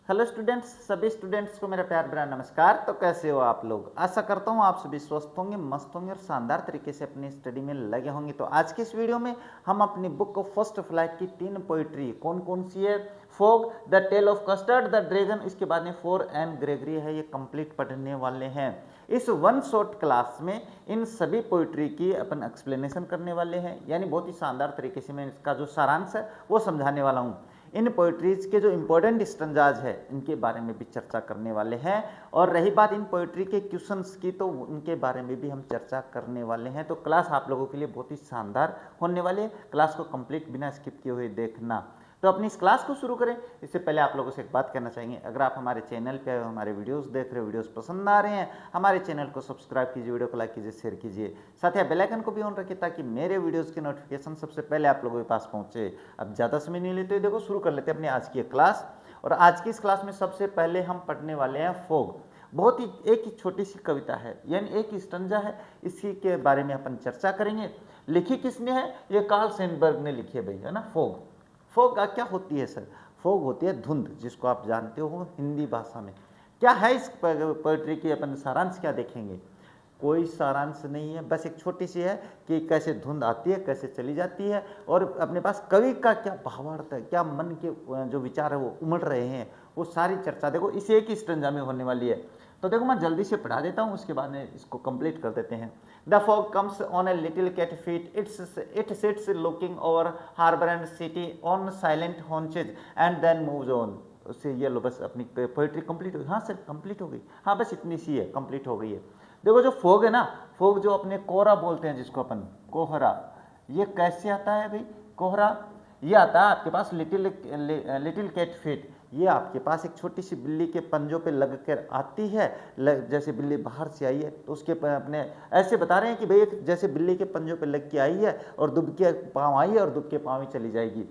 Hello students, सभी students को मेरा प्यार भरा नमस्कार। तो कैसे हो आप लोग? आशा करता हूँ आप सभी स्वस्थ होंगे, मस्त होंगे और शानदार तरीके से अपनी स्टडी में लगे होंगे। तो आज की इस वीडियो में हम अपनी बुक ऑफ फर्स्ट फ्लाइट की 3 पोइट्री कौन कौन सी है, fog, the tale of custard, the dragon, इसके बाद में फोर एंड ग्रेगरी है, ये कंप्लीट पढ़ने वाले हैं। इस वन शॉट क्लास में इन सभी पोइट्री की अपन एक्सप्लेनेशन करने वाले हैं, यानी बहुत ही शानदार तरीके से मैं इसका जो सारांश है वो समझाने वाला हूँ। इन पोइट्रीज के जो इम्पोर्टेंट स्टैंजाज है इनके बारे में भी चर्चा करने वाले हैं, और रही बात इन पोइट्री के क्वेश्चंस की तो उनके बारे में भी हम चर्चा करने वाले हैं। तो क्लास आप लोगों के लिए बहुत ही शानदार होने वाली है। क्लास को कंप्लीट बिना स्किप किए हुए देखना। तो अपनी इस क्लास को शुरू करें इससे पहले आप लोगों से एक बात कहना चाहेंगे, अगर आप हमारे चैनल पे हमारे वीडियोस देख रहे हो, वीडियोस पसंद आ रहे हैं, हमारे चैनल को सब्सक्राइब कीजिए, वीडियो को लाइक कीजिए, शेयर कीजिए, साथ ही बेल आइकन को भी ऑन रखिए ताकि मेरे वीडियोस के नोटिफिकेशन सबसे पहले आप लोगों के पास पहुंचे। अब ज़्यादा समय नहीं लेते, देखो शुरू कर लेते हैं अपनी आज की क्लास। और आज की इस क्लास में सबसे पहले हम पढ़ने वाले हैं फोग। बहुत ही एक ही छोटी सी कविता है, यानी एक स्टंजा है, इसी के बारे में अपन चर्चा करेंगे। लिखी किसने है? ये कार्ल सेनबर्ग ने लिखी है भाई, है ना। फोग फोग क्या होती है सर? फोग होती है धुंध, जिसको आप जानते हो हिंदी भाषा में। क्या है इस पोएट्री की? अपन सारांश क्या देखेंगे? कोई सारांश नहीं है, बस एक छोटी सी है कि कैसे धुंध आती है, कैसे चली जाती है, और अपने पास कवि का क्या भावार्थ है, क्या मन के जो विचार है वो उमड़ रहे हैं, वो सारी चर्चा देखो इस एक ही स्टंजा में होने वाली है। तो देखो मैं जल्दी से पढ़ा देता हूँ, उसके बाद में इसको कंप्लीट कर देते हैं। The fog comes on a little cat feet, it sits looking over harbour and city on silent haunches and then moves on. उससे ये लो, बस अपनी पोइट्री कंप्लीट हो गई। हाँ सर कंप्लीट हो गई, हाँ बस इतनी सी है, कंप्लीट हो गई है। देखो जो फोग है ना, फोग जो अपने कोहरा बोलते हैं जिसको अपन, कोहरा, ये कैसे आता है भाई? कोहरा ये आता है आपके पास लिटिल कैट फीट, ये आपके पास एक छोटी सी बिल्ली के पंजों पे लग कर आती है। जैसे बिल्ली बाहर से आई है तो उसके अपने ऐसे बता रहे हैं कि भाई जैसे बिल्ली के पंजों पे लग के आई है और दुब के पाँव आई है और दुब के पाँव ही चली जाएगी।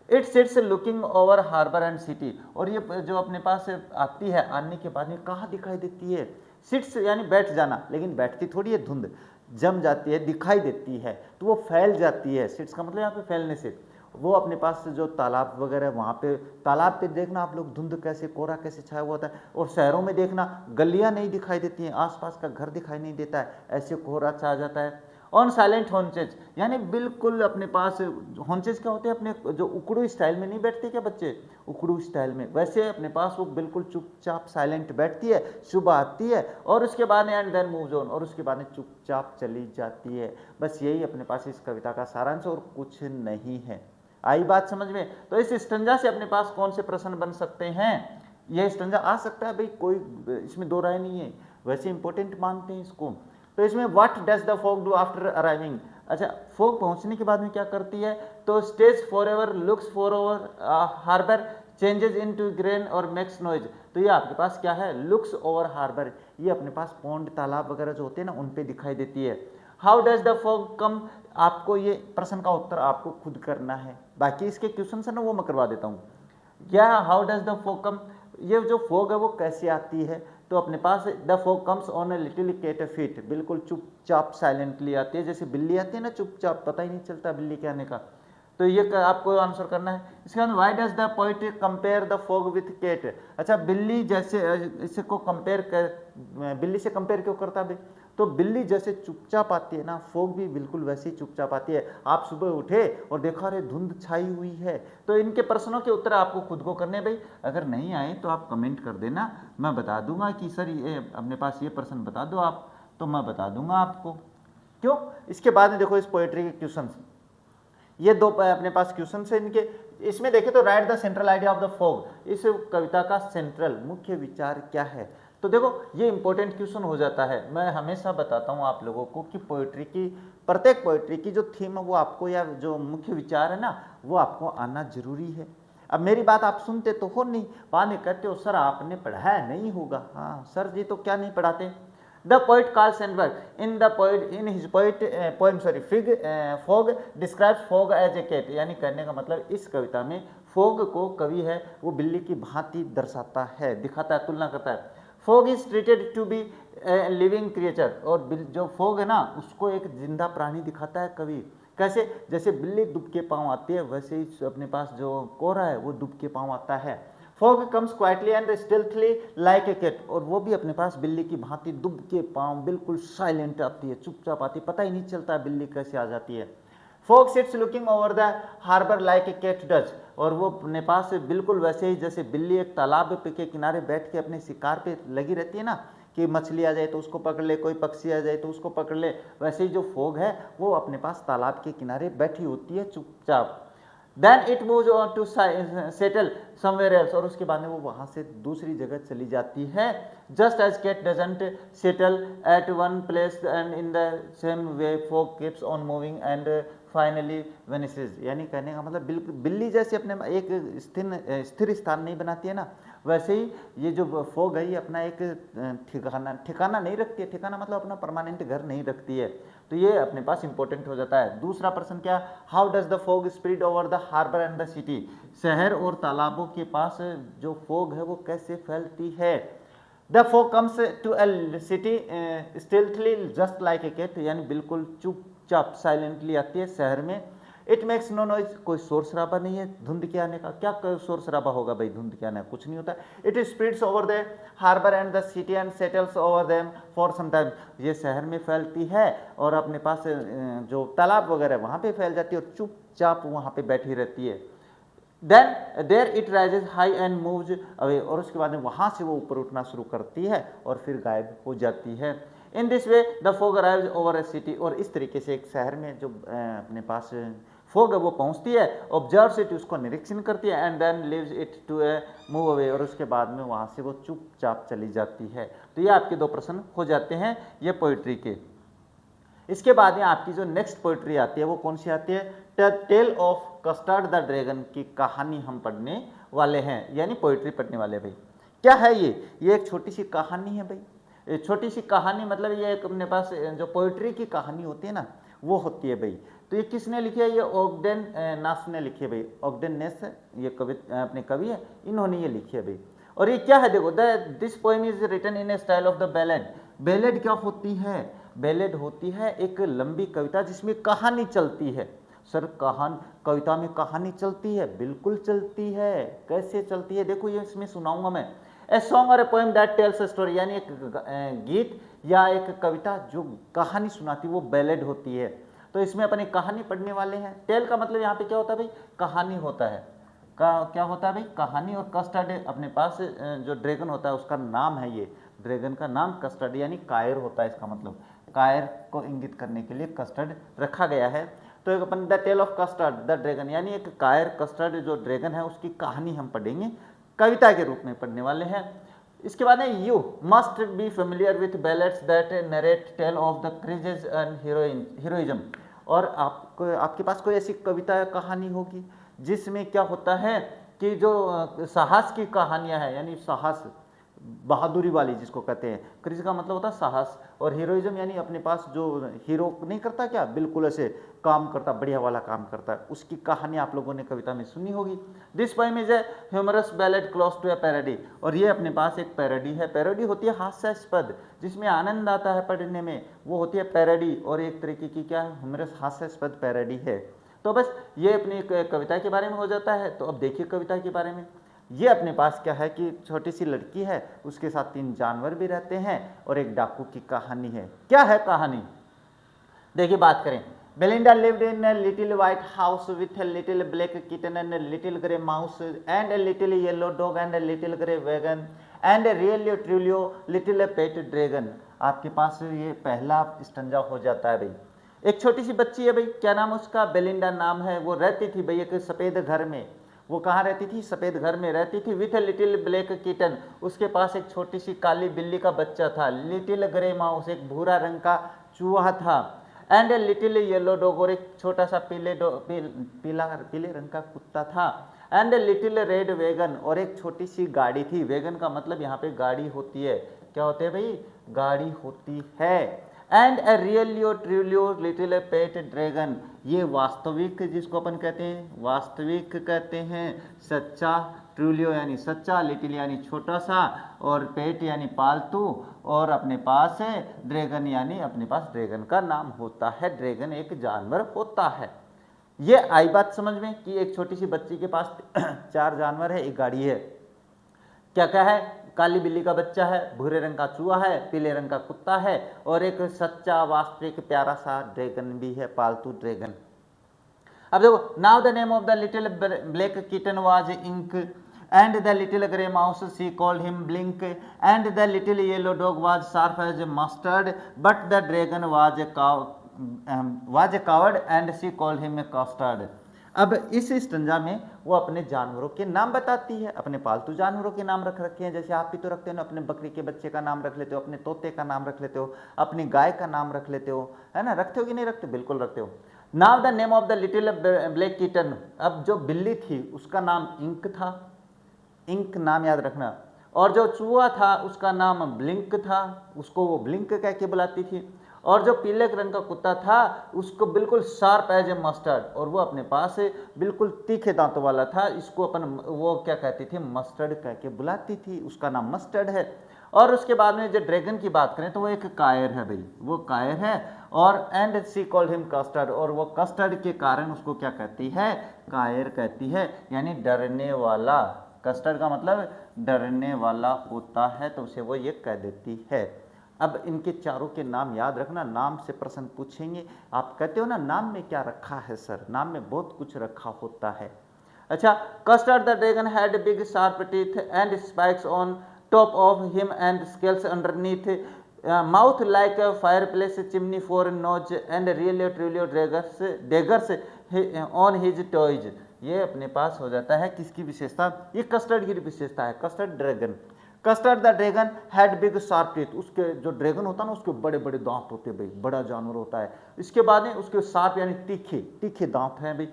It sits looking over harbour and city, और ये जो अपने पास आती है, आने के बाद में कहाँ दिखाई देती है? सिट्स यानी बैठ जाना, लेकिन बैठती थोड़ी है, धुंध जम जाती है, दिखाई देती है, तो वो फैल जाती है। सिट्स का मतलब यहाँ पे फैलने से, वो अपने पास जो तालाब वगैरह वहाँ पे, तालाब पे देखना आप लोग धुंध कैसे, कोहरा कैसे छाया हुआ होता है, और शहरों में देखना गलियाँ नहीं दिखाई देती हैं, आसपास का घर दिखाई नहीं देता है, ऐसे कोहरा छा जाता है। ऑन साइलेंट हॉन्चेज, यानी बिल्कुल अपने पास, हॉन्चेज क्या होते हैं? अपने जो उकड़ू स्टाइल में नहीं बैठते क्या बच्चे, उकड़ू स्टाइल में, वैसे अपने पास वो बिल्कुल चुपचाप साइलेंट बैठती है, सुबह आती है और उसके बाद एंड देन मूव्स ऑन, और उसके बाद चुपचाप चली जाती है। बस यही अपने पास इस कविता का सारांश, और कुछ नहीं है। आई बात समझ में? तो इस स्टंजा से अपने पास कौन से प्रश्न बन सकते हैं? यह स्टंजा आ सकता है भाई, कोई इसमें दो राय नहीं है, वैसे इंपॉर्टेंट मानते हैं इसको। तो इसमें what does the fog do after arriving, अच्छा फॉग पहुंचने के बाद में क्या करती है? तो stays for ever, looks for over harbour, changes into grain और मेक्स नॉइज। तो ये आपके पास क्या है? लुक्स ओवर हार्बर, ये अपने पास पौंड, तालाब वगैरह जो होते हैं ना, उन पे दिखाई देती है। हाउ डज द फॉग कम, आपको ये प्रश्न का उत्तर आपको खुद करना है, बाकी इसके क्वेश्चन है ना वो मैं करवा देता हूँ। क्या हाउ डज द फॉग कम, ये जो फॉग है वो कैसे आती है? तो अपने पास the fog comes on a little cat feet, बिल्कुल चुपचाप साइलेंटली आती है, जैसे बिल्ली आती है ना चुपचाप, पता ही नहीं चलता बिल्ली के आने का। तो ये आपको आंसर करना है। इसके बाद why does the poet compare the fog with cat, अच्छा बिल्ली जैसे, इसको कंपेयर कर, बिल्ली से कंपेयर क्यों करता है? तो बिल्ली जैसे चुपचाप आती है ना, फोग भी बिल्कुल वैसे ही चुपचाप आती है। आप सुबह उठे और देखा रे धुंध छाई हुई है। तो इनके प्रश्नों के उत्तर आपको खुद को करने भाई, अगर नहीं आए तो आप कमेंट कर देना, मैं बता दूंगा कि सर ये अपने पास ये प्रश्न बता दो आप, तो मैं बता दूंगा आपको। क्यों? इसके बाद में देखो इस पोएट्री के क्वेश्चन, ये दो अपने पास क्वेश्चन है इनके। इसमें देखें तो right the central idea of the fog, इस कविता का सेंट्रल मुख्य विचार क्या है? तो देखो ये इंपॉर्टेंट क्वेश्चन हो जाता है। मैं हमेशा बताता हूँ आप लोगों को कि पोएट्री की, प्रत्येक पोएट्री की जो थीम है वो आपको, या जो मुख्य विचार है ना, वो आपको आना जरूरी है। अब मेरी बात आप सुनते तो हो नहीं, बाद में कहते हो सर आपने पढ़ाया नहीं होगा। हाँ सर जी तो क्या नहीं पढ़ाते? The poet Carl Sandburg in his poem fog describes fog as a cat, यानी कहने का मतलब इस कविता में फोग को कवि है वो बिल्ली की भांति दर्शाता है, दिखाता है, तुलना करता है। Fog is treated to be living creature, और जो फोग है ना उसको एक जिंदा प्राणी दिखाता है कवि। कैसे? जैसे बिल्ली दुब के पाँव आती है, वैसे ही अपने पास जो कोहरा है वो दुब के पाँव आता है। Fog comes quietly and stealthily like a cat, और वो भी अपने पास बिल्ली की भांति दुब के पांव बिल्कुल साइलेंट आती है, चुपचाप आती है, पता ही नहीं चलता बिल्ली कैसे आ जाती है। Fog sits looking over the harbour like a cat does, और वो अपने पास बिल्कुल वैसे ही जैसे बिल्ली एक तालाब के किनारे बैठ के अपने शिकार पे लगी रहती है ना, कि मछली आ जाए तो उसको पकड़ ले, कोई पक्षी आ जाए तो उसको पकड़ ले, वैसे ही जो फॉग है वो अपने पास तालाब के किनारे बैठी होती है चुपचाप। Then it moves on to settle somewhere else, और उसके बाद में वो वहां से दूसरी जगह चली जाती है। Just as cat doesn't settle at one place and in the same way fog keeps on moving and finally vanishes, यानी कहने का मतलब बिल्कुल बिल्ली जैसे अपने एक स्थिर स्थान नहीं बनाती है ना, वैसे ही ये जो फॉग है ये अपना एक ठिकाना नहीं रखती है। ठिकाना मतलब अपना परमानेंट घर नहीं रखती है, तो ये अपने पास इंपॉर्टेंट हो जाता है। दूसरा प्रश्न क्या, how does the fog spread over the harbour and the city, शहर और तालाबों के पास जो फॉग है वो कैसे फैलती है। The fog comes to a city stealthily just like a cat, यानी बिल्कुल चुपचाप साइलेंटली आती है शहर में। इट मेक्स नो नॉइज, कोई शोर शराबा नहीं है धुंध के आने का। क्या शोर शराबा होगा भाई धुंध के आने का, कुछ नहीं होता। It spreads over the harbour and the city and settles over them for some time, ये शहर में फैलती है और अपने पास जो तालाब वगैरह वहाँ पे फैल जाती है और चुपचाप वहाँ पे बैठी रहती है। Then there it rises high and moves away, और उसके बाद में वहाँ से वो ऊपर उठना शुरू करती है और फिर गायब हो जाती है। In this way the fog arrives over A city, और इस तरीके से एक शहर में जो अपने पास फॉग है वो पहुंचती है, ऑब्जर्व्स इट, उसको निरीक्षण करती है, and then leaves it to a move away, और उसके बाद में वहाँ से वो चुपचाप चली जाती है। तो ये आपके दो प्रश्न हो जाते हैं ये पोइट्री के। इसके बाद में आपकी जो नेक्स्ट पोइट्री आती है वो कौन सी आती है, tale of custard the dragon की कहानी हम पढ़ने वाले हैं, यानी पोइट्री पढ़ने वाले भाई। क्या है ये एक छोटी सी कहानी है भाई। छोटी सी कहानी मतलब ये एक अपने पास जो पोइट्री की कहानी होती है ना वो होती है भाई। तो ये किसने लिखी है, ये ओगडेन नास ने लिखी है भाई। ओगडेन नेस ये अपने कवि है, इन्होंने ये लिखी है भाई। और ये क्या है देखो, this poem is written in a style of the ballad. Ballad क्या होती है, बैलेड होती है एक लंबी कविता जिसमें कहानी चलती है। सर कविता में कहानी चलती है, बिल्कुल चलती है। कैसे चलती है देखो, ये इसमें सुनाऊंगा मैं। ए सॉन्ग और a poem that tells a story, यानी एक गीत या एक कविता जो कहानी सुनाती है वो बैलेड होती है। तो इसमें अपन एक कहानी पढ़ने वाले हैं। टेल का मतलब यहाँ पे क्या होता है भाई, कहानी होता है। क्या होता है भाई, कहानी। और कस्टर्ड अपने पास जो ड्रैगन होता है उसका नाम है, ये ड्रैगन का नाम कस्टर्ड यानी कायर होता है। इसका मतलब कायर को इंगित करने के लिए कस्टर्ड रखा गया है। तो एक अपन the tale of custard the dragon, यानी एक कायर कस्टर्ड जो ड्रैगन है उसकी कहानी हम पढ़ेंगे, कविता के रूप में पढ़ने वाले हैं। इसके बाद है you must be familiar with ballads that narrate tale of the courages and heroism. और आपके पास कोई ऐसी कविता या कहानी होगी जिसमें क्या होता है कि जो साहस की कहानियां हैं, यानी साहस बहादुरी वाली जिसको कहते हैं। करेज का मतलब होता है साहस, और हीरोइज्म यानी अपने पास जो हीरो नहीं करता क्या, बिल्कुल ऐसे काम करता, बढ़िया वाला काम करता है, उसकी कहानी आप लोगों ने कविता में सुनी होगी। This poem is a humorous ballad close to a parody, और ये अपने पास एक पैरोडी है। पैरोडी होती है हास्यास्पद, जिसमें आनंद आता है पढ़ने में, वो होती है पैरोडी। और एक तरीके की क्या है, ह्यूमरस हास्यास्पद पैरोडी है। तो बस ये अपनी कविता के बारे में हो जाता है। तो अब देखिए कविता के बारे में, ये अपने पास क्या है कि छोटी सी लड़की है, उसके साथ 3 जानवर भी रहते हैं और एक डाकू की कहानी है। क्या है कहानी देखिए, बात करें। Belinda lived in a little white house with a little black kitten and a little grey mouse and a little yellow dog and a little grey wagon and a really truly little pet dragon। आपके पास ये पहला stanza हो जाता है भाई। एक छोटी सी बच्ची है भाई, क्या नाम उसका, बेलिंडा नाम है। वो रहती थी भाई एक सफ़ेद घर में। वो कहाँ रहती थी, सफ़ेद घर में रहती थी। With a little black kitten, उसके पास एक छोटी सी काली बिल्ली का बच्चा था। लिटिल ग्रे माउस, एक भूरा रंग का चूहा था। And a little yellow dog, और एक छोटा सा पीले रंग का कुत्ता था। And a little red wagon, और एक छोटी सी गाड़ी थी। वैगन का मतलब यहाँ पे गाड़ी होती है। क्या होते हैं भाई, गाड़ी होती है। And a realio trulio little pet dragon, ये वास्तविक जिसको अपन कहते हैं, वास्तविक कहते हैं, सच्चा, ट्रिलियो यानी सच्चा, लिटिल यानी छोटा सा, और पेट यानी पालतू, और अपने पास है ड्रैगन यानी अपने पास ड्रैगन का नाम होता है। ड्रैगन एक जानवर होता है। ये आई बात समझ में कि एक छोटी सी बच्ची के पास 4 जानवर है, एक गाड़ी है। क्या क्या है, काली बिल्ली का बच्चा है, भूरे रंग का चूहा है, पीले रंग का कुत्ता है और एक सच्चा वास्तविक प्यारा सा ड्रैगन भी है, पालतू ड्रैगन। अब देखो, now the name of the little black kitten was Ink and the little grey mouse she called him Blink and the little yellow dog was sharp as Mustard but the dragon was a coward and she called him Custard. अब इस stanza में वो अपने जानवरों के नाम बताती है, अपने पालतू जानवरों के नाम रख रखे हैं, जैसे आप भी तो रखते हो ना, अपने बकरी के बच्चे का नाम रख लेते हो, अपने तोते का नाम रख लेते हो, अपनी गाय का नाम रख लेते हो, है ना, रखते हो कि नहीं रखते, बिल्कुल रखते हो। Now the name of the little black kitten, अब जो बिल्ली थी उसका नाम इंक था, इंक नाम याद रखना, और जो चूहा था उसका नाम ब्लिंक था, उसको वो ब्लिंक कह के बुलाती थी, और जो पीले रंग का कुत्ता था उसको बिल्कुल शार्प एज ए मस्टर्ड, और वो अपने पास बिल्कुल तीखे दांतों वाला था, इसको अपन वो क्या कहती थी, मस्टर्ड कह के बुलाती थी, उसका नाम मस्टर्ड है। और उसके बाद में जो ड्रैगन की बात करें तो वो एक कायर है भाई, वो कायर है, और and she called him Custard, और वो कस्टर्ड के कारण उसको क्या कहती है, कायर कहती है, यानी डरने वाला। कस्टर्ड का मतलब डरने वाला होता है, तो उसे वो ये कह देती है। अब इनके चारों के नाम याद रखना, नाम से प्रश्न पूछेंगे। आप कहते हो ना नाम में क्या रखा है सर, नाम में बहुत कुछ रखा होता है। अच्छा, Custard the dragon had big sharp teeth and spikes on top of him and scales underneath, mouth like a fireplace chimney for nose and really trulio daggers on his toys. ये अपने पास हो जाता है किसकी विशेषता, ये कस्टर्ड की विशेषता है, custard dragon. Custard the dragon had big sharp teeth, उसके जो ड्रैगन होता है ना उसके बड़े बड़े दांत होते हैं भाई, बड़ा जानवर होता है। इसके बाद में उसके शार्प यानी तीखे तीखे दांत हैं भाई।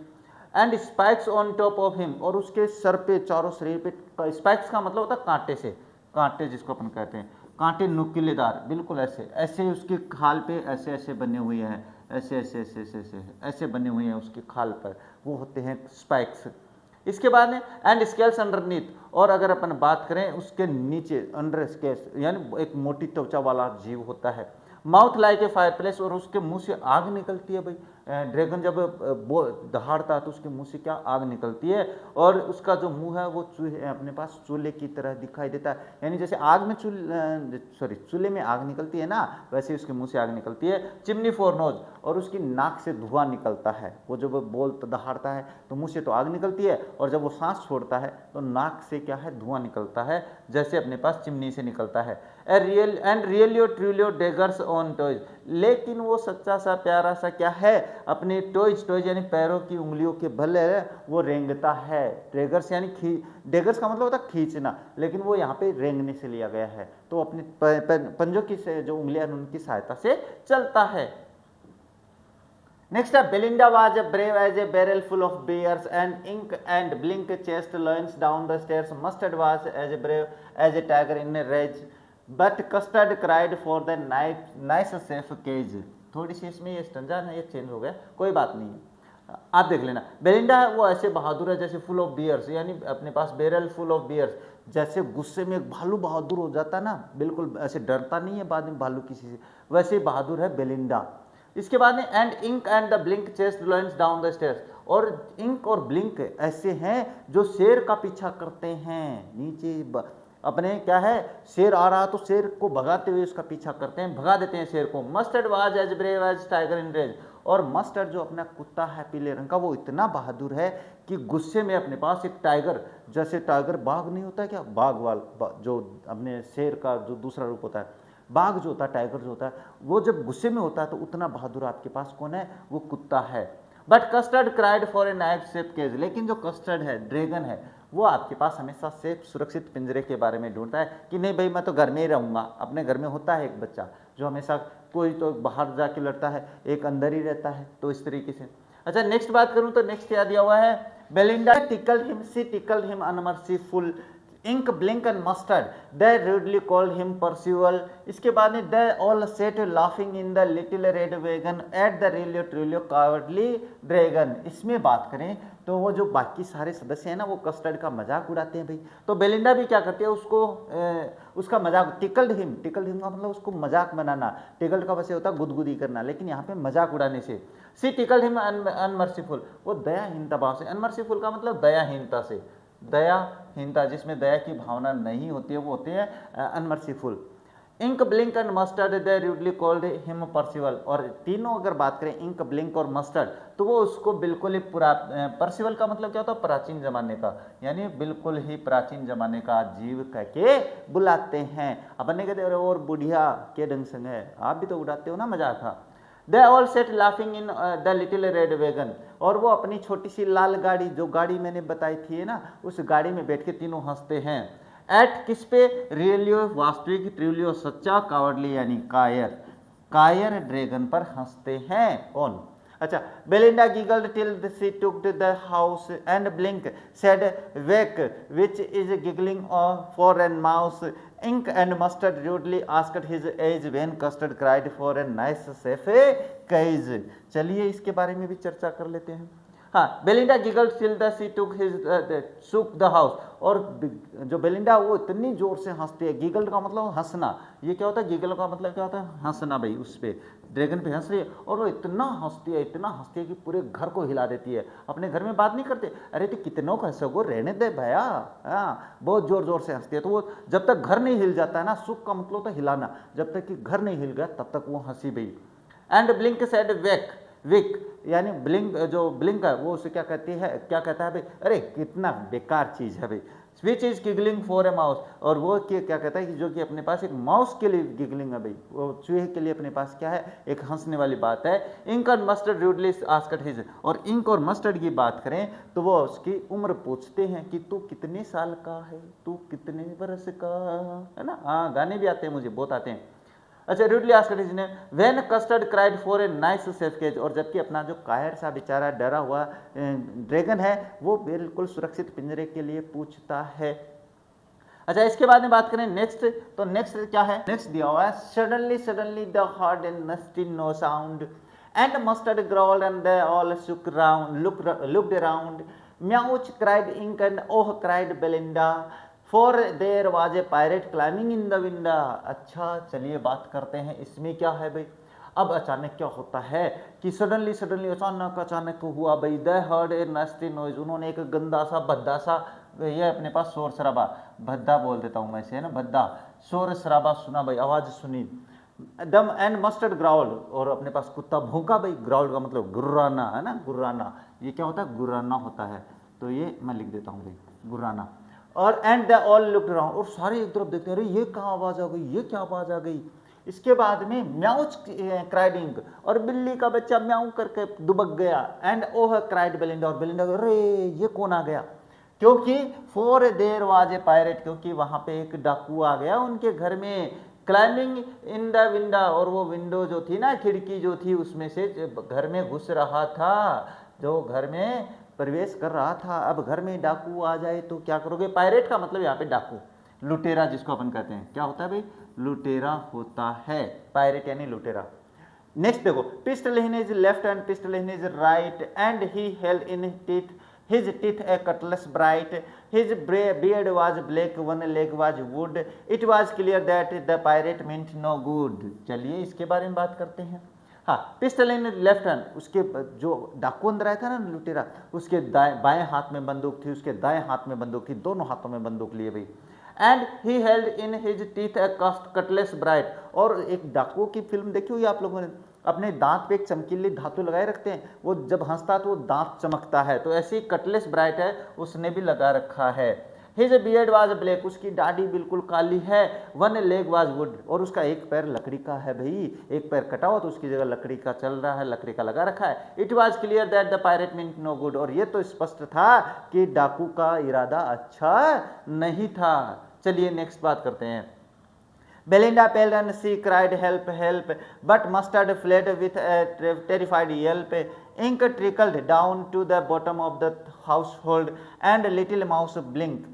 And spikes on top of him, और उसके सर पे चारों शरीर पे, स्पाइक्स का मतलब होता है कांटे से, कांटे जिसको अपन कहते हैं, कांटे नुकीलेदार, बिल्कुल ऐसे ऐसे उसके खाल पे ऐसे ऐसे बने हुए हैं, ऐसे ऐसे ऐसे ऐसे ऐसे ऐसे बने हुए हैं उसके खाल पर, वो होते हैं स्पाइक्स। इसके बाद में एंड स्केल्स अंडरनीथ, और अगर अपन बात करें उसके नीचे अंडर स्केल्स यानी एक मोटी त्वचा वाला जीव होता है। माउथ लाइक ए फायरप्लेस, और उसके मुंह से आग निकलती है भाई, ड्रैगन जब दहाड़ता है तो उसके मुंह से क्या आग निकलती है, और उसका जो मुंह है वो अपने पास चूल्हे की तरह दिखाई देता है, यानी जैसे आग में चूल्हे में आग निकलती है ना, वैसे उसके मुंह से आग निकलती है। चिमनी फॉर नोज, और उसकी नाक से धुआं निकलता है, वो जब बोल दहाड़ता है तो मुंह से तो आग निकलती है, और जब वो सांस छोड़ता है तो नाक से क्या है, धुआं निकलता है, जैसे अपने पास चिमनी से निकलता है। रियलियो ट्रिलियो डेगर्स ऑन टॉयज, लेकिन वो सच्चा सा प्यारा सा क्या है, अपने टॉयज, टॉयज यानी पैरों की उंगलियों के बल वो रेंगता है। डेगर्स यानी डेगर्स का मतलब होता है खींचना, लेकिन वो यहाँ पे रेंगने से लिया गया है, तो अपने पंजों की जो उंगलियां उनकी सहायता से चलता है। Next up, Belinda was brave as a barrel full of beers and ink and blink chased lions down the stairs. Mustard was as brave as a tiger in a rage, but Custard cried for the nice safe cage. थोड़ी सी इसमें ये stanza है, ये change हो गया, कोई बात नहीं है, आप देख लेना। बेलिंडा है वो ऐसे बहादुर है जैसे फुल ऑफ बियर्स, यानी अपने पास बैरल फुल ऑफ बियर्स, जैसे गुस्से में एक भालू बहादुर हो जाता है ना, बिल्कुल ऐसे डरता नहीं है बाद में भालू किसी से, वैसे ही बहादुर है बेलिंडा। इसके बाद में and Ink and the Blink chased lions down the stairs, और इंक और ब्लिंक ऐसे हैं जो शेर का पीछा करते हैं नीचे, अपने क्या है, शेर आ रहा तो शेर को भगाते हुए उसका पीछा करते हैं, भगा देते हैं शेर को। Mustard was as brave as tiger in rage, और मस्टर्ड जो अपना कुत्ता है पीले रंग का, वो इतना बहादुर है कि गुस्से में अपने पास एक टाइगर, जैसे टाइगर बाघ नहीं होता क्या, बाघ जो अपने शेर का जो दूसरा रूप होता है, बाघ जो होता है, टाइगर जो होता है, वो जब गुस्से में होता है तो उतना बहादुर आपके पास कौन है, वो कुत्ता है। But Custard cried for a nice safe cage, लेकिन जो कस्टर्ड है, ड्रैगन है, वो आपके पास हमेशा सेफ सुरक्षित पिंजरे के बारे में ढूंढता है कि नहीं भाई मैं तो घर में ही रहूँगा। अपने घर में होता है एक बच्चा जो हमेशा, कोई तो बाहर जाके लड़ता है, एक अंदर ही रहता है, तो इस तरीके से। अच्छा, नेक्स्ट बात करूँ तो नेक्स्ट क्या दिया हुआ है, Belinda tickled him, she tickled him unmerciful, Ink Blink and Mustard they rudely called him Percival. इसके बाद में they all sat laughing in the little red wagon at the realio trulio cowardly dragon. इसमें बात करें तो वो जो बाकी सारे सदस्य हैं ना, वो कस्टर्ड का मजाक उड़ाते हैं भाई, तो बेलिंडा भी क्या करती है, उसको उसका मजाक, टिकल्ड हिम का मतलब उसको मजाक बनाना, टिकल्ड का वैसे होता है गुदगुदी करना, लेकिन यहाँ पे मजाक उड़ाने से। सी टिकल्ड हिम अनमर्सीफुल, वो दयाहीनता भाव से, अनमर्सीफुल का मतलब दयाहीनता से, दयाहीनता, जिसमें दया की भावना नहीं होती है, वो होते हैं unmerciful. Ink, Blink and Mustard they rudely called him Percival. और तीनों अगर बात करें इंक, ब्लिंक और मस्टर्ड, तो वो उसको बिल्कुल ही पर्सिवल का मतलब क्या होता है, प्राचीन जमाने का, यानी बिल्कुल ही प्राचीन जमाने का जीव कह के बुलाते हैं। अपन कहते हैं और बुढ़िया के ढंग संग है, आप भी तो उड़ाते हो ना मजाक। हाँ, दे all sat laughing in the little red wagon. और वो अपनी छोटी सी लाल गाड़ी, जो गाड़ी मैंने बताई थी ना, उस गाड़ी में बैठ के तीनों हंसते हैं। एट किस पे, रियलियो वास्तविक, ट्रिलियो सच्चा, कावर्डली यानी कायर, कायर ड्रैगन पर हंसते हैं। कौन? अच्छा, Belinda giggled till she took to the house and Blink said week which is giggling for an mouse. Ink and Mustard rudely asked his age when Custard cried for a nice safe cage. चलिए इसके बारे में भी चर्चा कर लेते हैं। हाँ, Belinda giggled till the she took his shook the house. और जो बेलिंडा वो इतनी जोर से हंसती है, गिगल का मतलब हंसना, ये क्या होता है, गिगल का मतलब क्या होता है, हंसना भाई, उस पे ड्रैगन पे हंस रही है, और वो इतना हंसती है, इतना हंसती है कि पूरे घर को हिला देती है। अपने घर में बात नहीं करते, अरे तो कितनों का हंसोगो, रहने दे भैया। हाँ, बहुत जोर जोर से हंसती है। तो वो जब तक घर नहीं हिल जाता है ना, सुख का मतलब होता है हिलाना, जब तक कि घर नहीं हिल गया तब तक वो हंसी गई। And Blink said wake week, यानी ब्लिंक, जो ब्लिंक है वो उसे क्या कहती है, क्या कहता है भाई, अरे कितना बेकार चीज है भाई, विच is giggling for a mouse. और वो क्या कहता है कि जो कि अपने पास एक माउस के लिए गिगलिंग है भाई, वो चूहे के लिए अपने पास क्या है, एक हंसने वाली बात है। इंक और मस्टर्ड रूडली आस्क्ड हिज। और इंक और मस्टर्ड की बात करें तो वो उसकी उम्र पूछते हैं कि तू कितने साल का है, तू कितने वर्ष का है ना। हाँ, गाने भी आते हैं, मुझे बहुत आते हैं। अच्छा, rudely asked his name when Custard cried for a nice safe cage. और जबकि अपना जो कायर सा बेचारा डरा हुआ ड्रैगन है, वो बिल्कुल सुरक्षित पिंजरे के लिए पूछता है। अच्छा, इसके बाद में बात करें नेक्स्ट, तो नेक्स्ट क्या है, नेक्स्ट दिया हुआ है suddenly suddenly the heard and nasty no sound and Mustard growled and they all shook round looked around. Meowch cried Ink and oh cried Belinda for there was a pirate climbing in the window. अच्छा, चलिए बात करते हैं इसमें क्या है भाई। अब अचानक क्या होता है कि सडनली सडनली अचानक हुआ भाई, दे हर्ड ए नास्टी नॉइज, उन्होंने एक गंदा सा भद्दा सा, ये अपने पास शोर शराबा, भद्दा बोल देता हूँ मैं इसे, है ना, भद्दा, शोर शराबा सुना भाई, आवाज सुनी। दम एंड मस्टर्ड ग्राउल, और अपने पास कुत्ता भौंका भाई। ग्राउल का मतलब गुर्राना, है ना, गुर्राना, ये क्या होता है, गुर्राना होता है, तो ये मैं लिख देता हूँ भाई, गुर्राना। और and they all looked around, और सारे एक तरफ देखते हैं, अरे ये कहाँ आवाज आ गई, ये क्या आवाज आ गई। इसके बाद में म्याउच क्राइडिंग, और बिल्ली का बच्चा म्याऊ करके दुबक गया। एंड ओह क्राइड बेलिंडा, और बेलिंडा, अरे ये कौन आ गया, क्योंकि for there was a pirate, क्योंकि वहां पे एक डाकू आ गया उनके घर में। क्लाइंबिंग इन द विंडो, और वो विंडो जो थी ना, खिड़की जो थी, उसमें से घर में घुस रहा था, जो घर में प्रवेश कर रहा था। अब घर में डाकू आ जाए तो क्या करोगे। पायरेट का मतलब यहाँ पे डाकू, लुटेरा जिसको अपन कहते हैं, क्या होता है भाई, लुटेरा होता है, पायरेट यानी लुटेरा। नेक्स्ट देखो, pistol in his left and pistol in his right and he held in his teeth a cutlass bright, his beard was black, one leg was wood, it was clear that the pirate meant no good। चलिए इसके बारे में बात करते हैं। हाँ, pistol in left hand, उसके जो डाकू अंदर आया था ना लुटेरा, उसके बाएं हाथ में बंदूक थी, उसके दाएं हाथ में बंदूक थी, दोनों हाथों में बंदूक लिए भाई। And he held in his teeth A Cutlass bright, और एक डाकू की फिल्म देखी हुई आप लोगों ने, अपने दांत पे एक चमकीली धातु लगाए रखते हैं, वो जब हंसता है तो वो दांत चमकता है, तो ऐसी कटलेस ब्राइट है, उसने भी लगा रखा है। हिज बियर्ड वाज ब्लैक, उसकी दाढ़ी बिल्कुल काली है। वन लेग वाज वुड, और उसका एक पैर लकड़ी का है भाई, एक पैर कटा हुआ तो उसकी जगह लकड़ी का चल रहा है, लकड़ी का लगा रखा है। It was clear that the pirate meant no good, और ये तो स्पष्ट था कि डाकू का इरादा अच्छा नहीं था। चलिए नेक्स्ट बात करते हैं। Belinda paled and she cried help help, but Mustard fled with a terrified yelp. Ink trickled down to the bottom of the household and little mouse blinked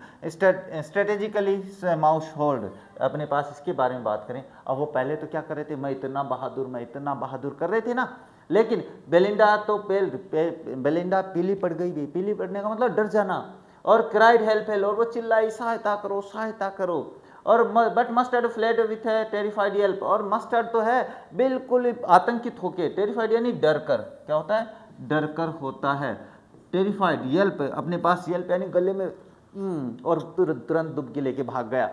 strategically mousehold। अपने पास इसके बारे में बात करें, अब वो पहले तो क्या कर रहे थे, मैं इतना बहादुर कर रहे थे ना, लेकिन बेलिंडा तो बेलिंडा पीली पड़ गई भी, पीली पड़ने का मतलब डर जाना, और क्राइड हेल्प हेल्प, और वो चिल्लाई सहायता करो। और बट मस्टर्ड फ्लेड विथ है टेरिफाइड येल्प, और मस्टर्ड तो है बिल्कुल आतंकित होके, टेरिफाइड यानी डर कर, क्या होता है, डर कर होता है, टेरिफाइड येल्प, अपने पास येल्प यानी गले में और तुरंत दुबकी लेके भाग गया।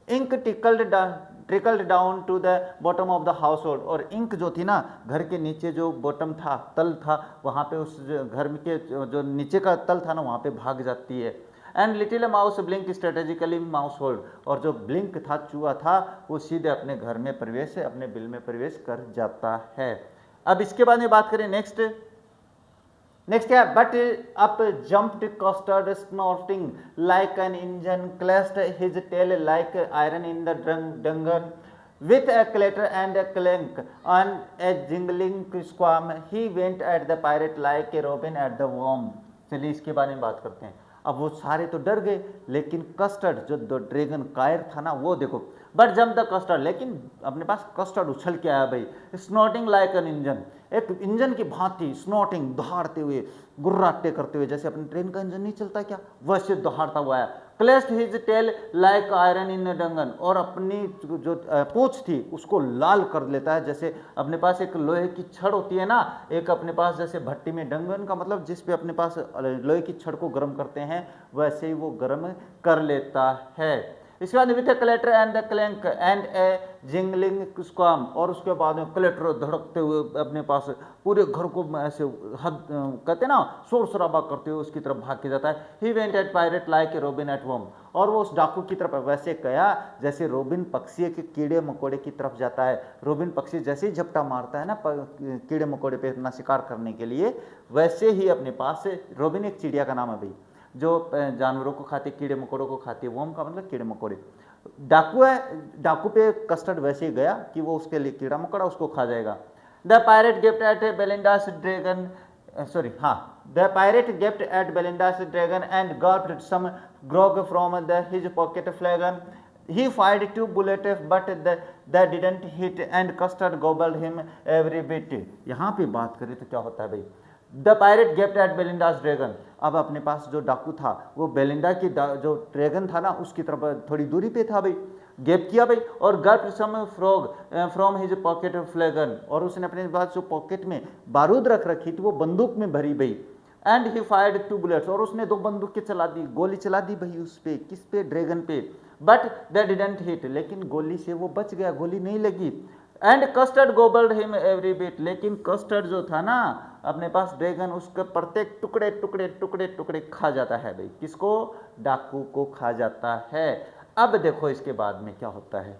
Ink trickled down to the bottom of the house hold, और इंक जो थी ना घर के नीचे जो बॉटम था, तल था, वहाँ पे उस घर के जो नीचे का तल था ना वहाँ पे भाग जाती है। And little mouse blink strategically mouse hold, और जो ब्लिंक था चूहा था वो सीधे अपने घर में प्रवेश, अपने बिल में प्रवेश कर जाता है। अब इसके बाद में बात करें नेक्स्ट क्या, but up jumped Custard snorting like an engine, clashed his tail like iron in the dungeon, with a clatter and a clank and a jingling squam he went at the pirate like a robin at the worm। चलिए इसके बारे में बात करते हैं। अब वो सारे तो डर गए, लेकिन कस्टर्ड जो ड्रैगन कायर था ना वो देखो, बट जम द कस्टर्ड, लेकिन अपने पास कस्टर्ड उछल के आया भाई, स्नॉटिंग लाइक एन इंजन, एक इंजन की भांति स्नॉटिंग दहाड़ते हुए, गुर्राटे करते हुए, जैसे अपने ट्रेन का इंजन नहीं चलता क्या, वैसे दहाड़ता हुआ आया। Clashed his tail like iron in dungeon, और अपनी जो पूंछ थी उसको लाल कर लेता है, जैसे अपने पास एक लोहे की छड़ होती है ना, एक अपने पास जैसे भट्टी में, डंगन का मतलब जिस पे अपने पास लोहे की छड़ को गर्म करते हैं, वैसे ही वो गर्म कर लेता है। इसके बाद with clatter and the clank and a jingling squirm, और उसके बाद में क्लेटर धड़कते हुए अपने पास पूरे घर को ऐसे कहते ना शोर शराबा करते हुए उसकी तरफ भाग के जाता है। He went eight pirate like a robin at home, और वो उस डाकू की तरफ वैसे गया जैसे रोबिन पक्षी के कीड़े मकोड़े की तरफ जाता है। रोबिन पक्षी जैसे ही झपटा मारता है ना कीड़े मकोड़े पे अपना शिकार करने के लिए, वैसे ही अपने पास से, रोबिन एक चिड़िया का नाम है भाई, जो जानवरों को खाती, कीड़े मकोड़ों को खाती है, वोम का मतलब कीड़े मकोड़े। डाकू है, डाकू पे कस्टर्ड वैसे ही गया कि वो उसके लिए कीड़ा मकोड़ा उसको खा जाएगा। The pirate gift at Belinda's dragon, the pirate gift at Belinda's dragon and got some grog from the his pocket flagon, he fired 2 bullets but they didn't hit and custard gobbled him every bit। यहाँ पे बात करें तो क्या होता है भाई, the pirate गेप्ट eight Belinda's dragon, अब अपने पास जो डाकू था वो बेलिंडा की जो ड्रैगन था ना उसकी तरफ थोड़ी दूरी पे था भाई, गेप किया भाई, और got some frog from his pocket flagon, और उसने अपने पास जो पॉकेट में बारूद रख रखी थी वो बंदूक में भरी भाई। एंड ही फायर्ड 2 बुलेट्स, और उसने 2 बंदूकें चला दी, गोली चला दी भाई उस पे, किस पे, ड्रैगन पे, बट दे डिडंट हिट, लेकिन गोली से वो बच गया, गोली नहीं लगी। And Custard gobbled him every bit, लेकिन कस्टर्ड जो था ना अपने पास ड्रैगन, उसके प्रत्येक टुकड़े टुकड़े टुकड़े टुकड़े खा जाता है भाई, किसको, डाकू को खा जाता है। अब देखो इसके बाद में क्या होता है।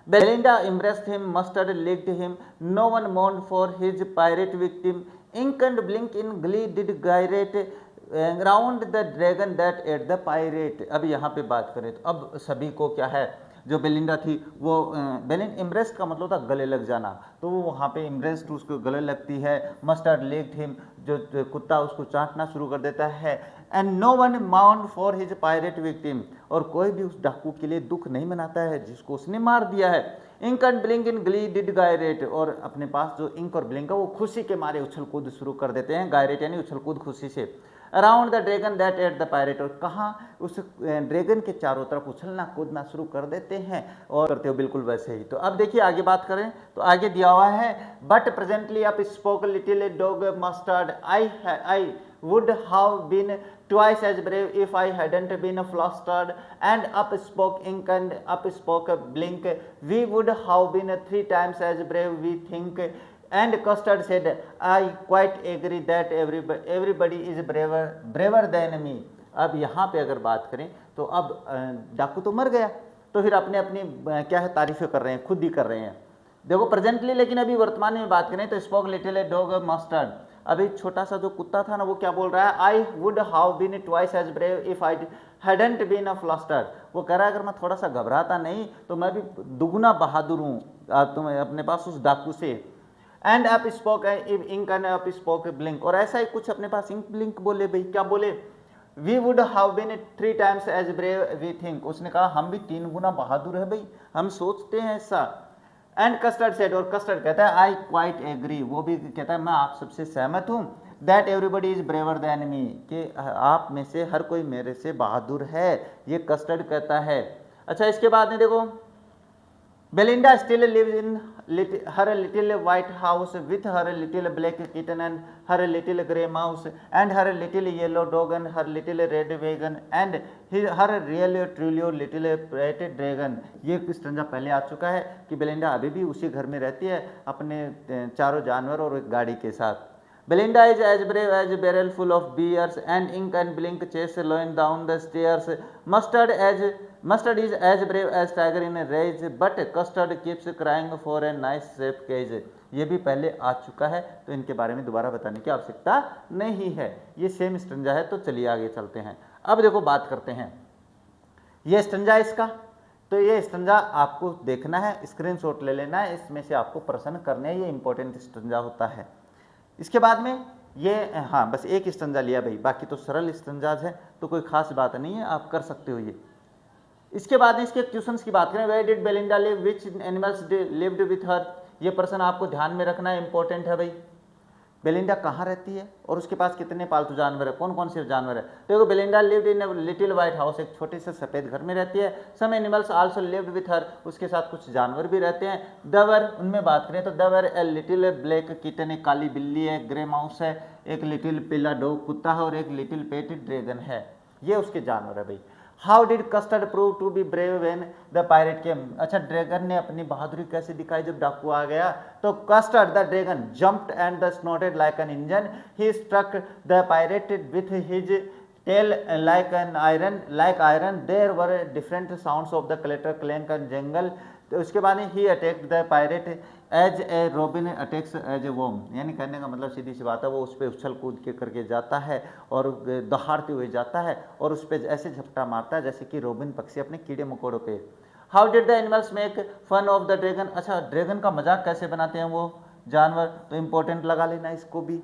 Belinda embraced him, mustard licked him, no one mourned for his pirate victim, ink and blink in glee did gyrate round the dragon that ate the pirate। अब यहाँ पे बात करें तो अब सभी को क्या है, जो बेलिंडा थी वो इम्ब्रेस का मतलब था गले लग जाना, तो वो वहाँ पे इम्ब्रेस उसको गले लगती है। मस्टर्ड लिक्ड हिम, जो कुत्ता उसको चाटना शुरू कर देता है। And no one mourned for his pirate victim, और कोई भी उस डाकू के लिए दुख नहीं मनाता है जिसको उसने मार दिया है। Ink and Blink in glee did gyrate, और अपने पास जो इंक और ब्लिंक है वो खुशी के मारे उछल कूद शुरू कर देते हैं, गायरेट यानी उछल कूद खुशी से। Around the dragon that at the pirate, और कहाँ उस ड्रैगन के चारों तरफ उछलना कूदना शुरू कर देते हैं, और करते हो बिल्कुल वैसे ही। तो अब देखिए आगे बात करें तो आगे दिया हुआ है, but presently up spoke little dog mustard, I would have been twice as brave if I hadn't been flustered, and up spoke ink and up spoke blink, we would have been 3 times as brave we think, and custard said I quite agree that everybody is braver than me। अब यहाँ पे अगर बात करें तो अब डाकू तो मर गया, तो फिर अपने अपनी क्या है तारीफें कर रहे हैं, खुद ही कर रहे हैं। देखो प्रेजेंटली, लेकिन अभी वर्तमान में बात करें तो स्पोक लिटिल डॉग मस्टर्ड, अभी छोटा सा जो कुत्ता था ना वो क्या बोल रहा है, I would have been twice as brave if I hadn't been a flustered, वो कह रहा है अगर मैं थोड़ा सा घबराता नहीं तो मैं भी दुगुना बहादुर हूँ तुम्हें अपने पास उस डाकू से। And up spoke Ink and up spoke Blink, और ऐसा ही कुछ अपने पास इंक ब्लिंक बोले भाई, क्या बोले, we would have been 3 times as brave we think, उसने कहा हम भी 3 गुना बहादुर है भाई, हम सोचते हैं ऐसा। एंड कस्टर्ड सेड, और कस्टर्ड कहता है आई क्वाइट एग्री, वो भी कहता है मैं आप सबसे सहमत हूँ, that everybody is braver than me, कि आप में से हर कोई मेरे से बहादुर है, ये कस्टर्ड कहता है। अच्छा इसके बाद में देखो Belinda still lives in her little white house with her little black kitten and her little grey mouse and her little yellow dog and her little red wagon and her really truly little pet dragon। ये stanza पहले आ चुका है कि Belinda अभी भी उसी घर में रहती है अपने चारों जानवर और एक गाड़ी के साथ। Belinda is as brave as a barrel full of beers, and ink and blink chase Loin down the stairs. Mustard is as brave as tiger in a rage, but Custard keeps crying for a nice safe cage। ये भी पहले आ चुका है तो इनके बारे में दोबारा बताने की आवश्यकता नहीं है, ये सेम स्टंजा है। तो चलिए आगे चलते हैं। अब देखो बात करते हैं, ये स्टंजा इसका, तो ये स्टंजा आपको देखना है, स्क्रीनशॉट ले लेना है, इसमें से आपको प्रश्न करने हैं, ये इंपॉर्टेंट स्टंजा होता है। इसके बाद में ये हाँ बस एक स्टंजा लिया भाई, बाकी तो सरल स्टंजाज है तो कोई खास बात नहीं है, आप कर सकते हो ये। इसके बाद इसके क्वेश्चंस की बात करें, where did Belinda live, which animals lived with her, ये प्रश्न आपको ध्यान में रखना है, इंपॉर्टेंट है भाई। बेलिंडा कहाँ रहती है और उसके पास कितने पालतू जानवर है, कौन कौन से जानवर है। तो देखो Belinda lived in a little white house, एक छोटे से सफ़ेद घर में रहती है। Some animals also lived with her, उसके साथ कुछ जानवर भी रहते हैं। दवर, उनमें बात करें तो दवर ए लिटिल ब्लैक किटन, एक काली बिल्ली है, ग्रे माउस है, एक लिटिल पीला डॉग कुत्ता है और एक लिटिल पेट ड्रैगन है, ये उसके जानवर है भाई। How did Custard prove to be brave when the pirate came, अच्छा ड्रैगन ने अपनी बहादुरी कैसे दिखाई जब डाकू आ गया। तो Custard the dragon jumped and the snorted like an engine, he struck the pirate with his tail like iron, there were different sounds of the clatter clank and jangle. तो उसके बाद he attacked the pirate as a robin attacks as a worm, यानी कहने का मतलब सीधी सी बात है, वो उस पर उछल कूद के करके जाता है और दहाड़ते हुए जाता है और उस पर ऐसे झपटा मारता है जैसे कि रॉबिन पक्षी अपने कीड़े मकोड़ों पे। How did the animals make fun of the dragon, अच्छा ड्रैगन का मजाक कैसे बनाते हैं वो जानवर, तो इंपॉर्टेंट लगा लेना इसको भी।